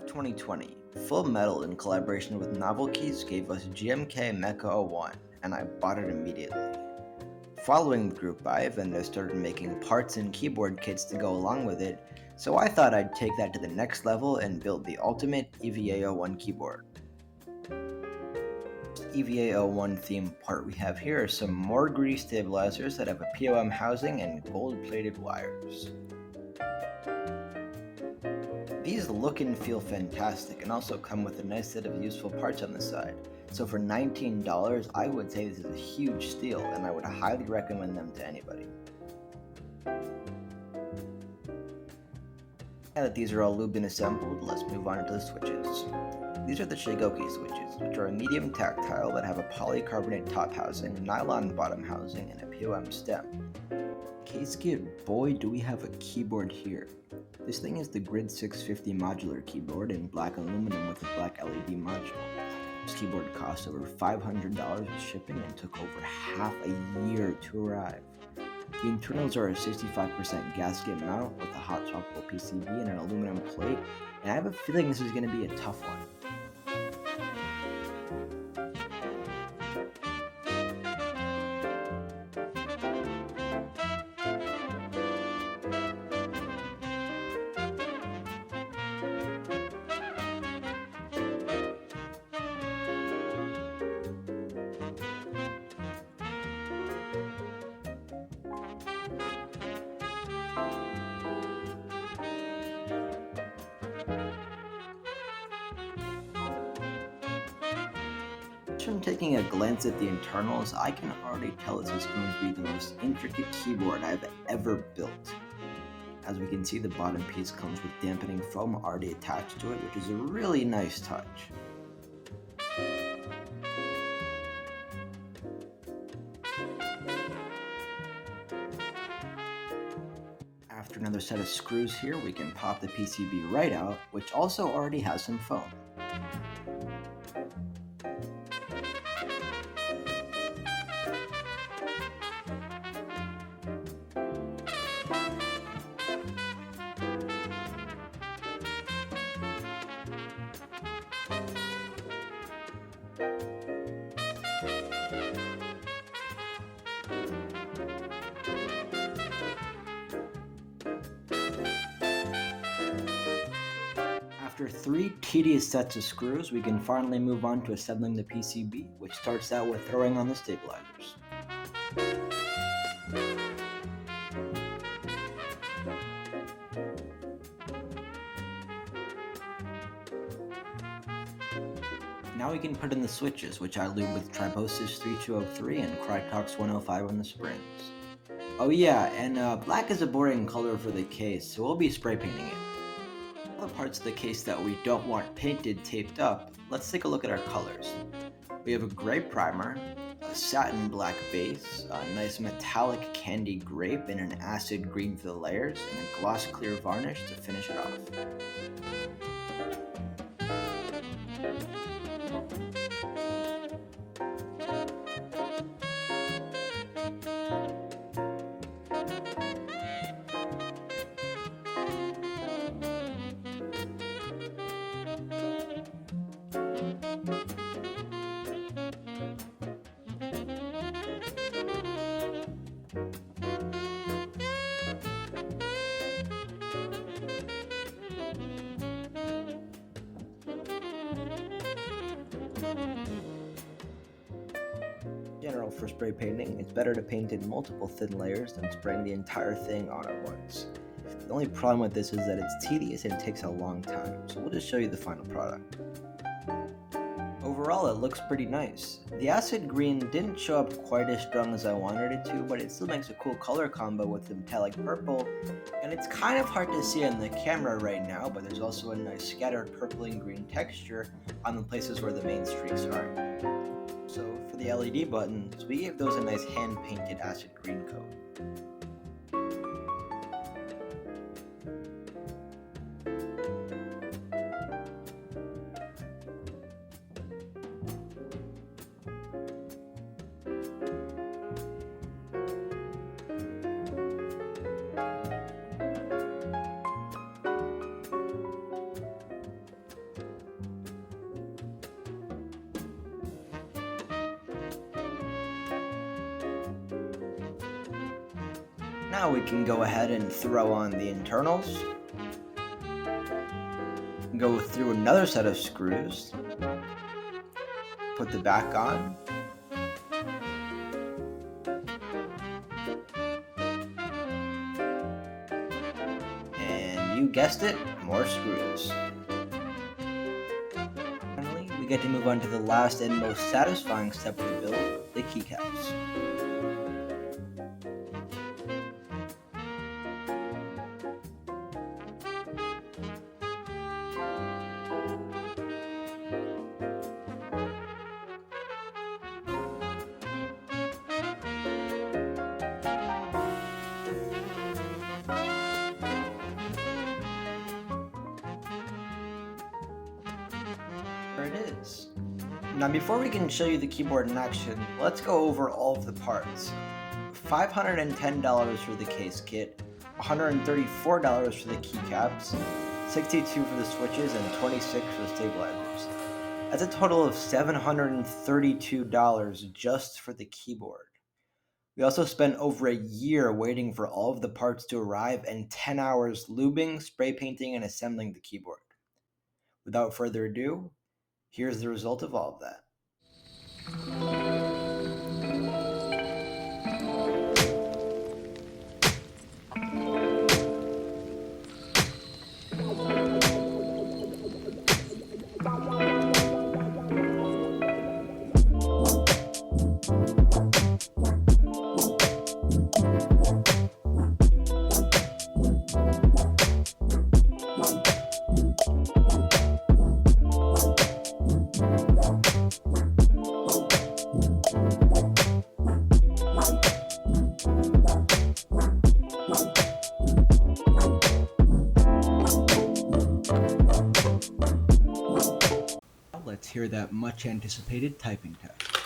2020, Full Metal in collaboration with Novelkeys gave us GMK Mecha-01, and I bought it immediately. Following the group buy, vendors started making parts and keyboard kits to go along with it, so I thought I'd take that to the next level and build the ultimate EVA-01 keyboard. EVA-01 theme part we have here are some more greedy stabilizers that have a POM housing and gold-plated wires. These look and feel fantastic and also come with a nice set of useful parts on the side. So for $19, I would say this is a huge steal and I would highly recommend them to anybody. Now that these are all lubed and assembled, let's move on to the switches. These are the Shigoki switches, which are a medium tactile that have a polycarbonate top housing, nylon bottom housing, and a POM stem. Case kit, boy do we have a keyboard here. This thing is the Grid 650 modular keyboard in black aluminum with a black LED module. This keyboard cost over $500 with shipping and took over half a year to arrive. The internals are a 65% gasket mount with a hot swappable PCB and an aluminum plate, and I have a feeling this is going to be a tough one. From taking a glance at the internals, I can already tell this is going to be the most intricate keyboard I've ever built. As we can see, the bottom piece comes with dampening foam already attached to it, which is a really nice touch. After another set of screws here, we can pop the PCB right out, which also already has some foam. After 3 tedious sets of screws, we can finally move on to assembling the PCB, which starts out with throwing on the stabilizers. Now we can put in the switches, which I lube with Tribosis 3203 and Crytox 105 on the springs. Oh yeah, and black is a boring color for the case, so we'll be spray painting it. All the parts of the case that we don't want painted taped up, let's take a look at our colors. We have a gray primer, a satin black base, a nice metallic candy grape, and an acid green for the layers, and a gloss clear varnish to finish it off. General for spray painting, it's better to paint in multiple thin layers than spraying the entire thing on at once. The only problem with this is that it's tedious and it takes a long time, so we'll just show you the final product. Overall, it looks pretty nice. The acid green didn't show up quite as strong as I wanted it to, but it still makes a cool color combo with the metallic purple, and it's kind of hard to see on the camera right now, but there's also a nice scattered purple and green texture on the places where the main streaks are. So for the LED buttons, we gave those a nice hand-painted acid green coat. Now we can go ahead and throw on the internals. Go through another set of screws. Put the back on. And you guessed it, more screws. Finally, we get to move on to the last and most satisfying step of the build, the keycaps. There it is. Now before we can show you the keyboard in action, let's go over all of the parts. $510 for the case kit, $134 for the keycaps, $62 for the switches, and $26 for the stabilizers. That's a total of $732 just for the keyboard. We also spent over a year waiting for all of the parts to arrive and 10 hours lubing, spray painting, and assembling the keyboard. Without further ado, here's the result of all of that. Let's hear that much anticipated typing test.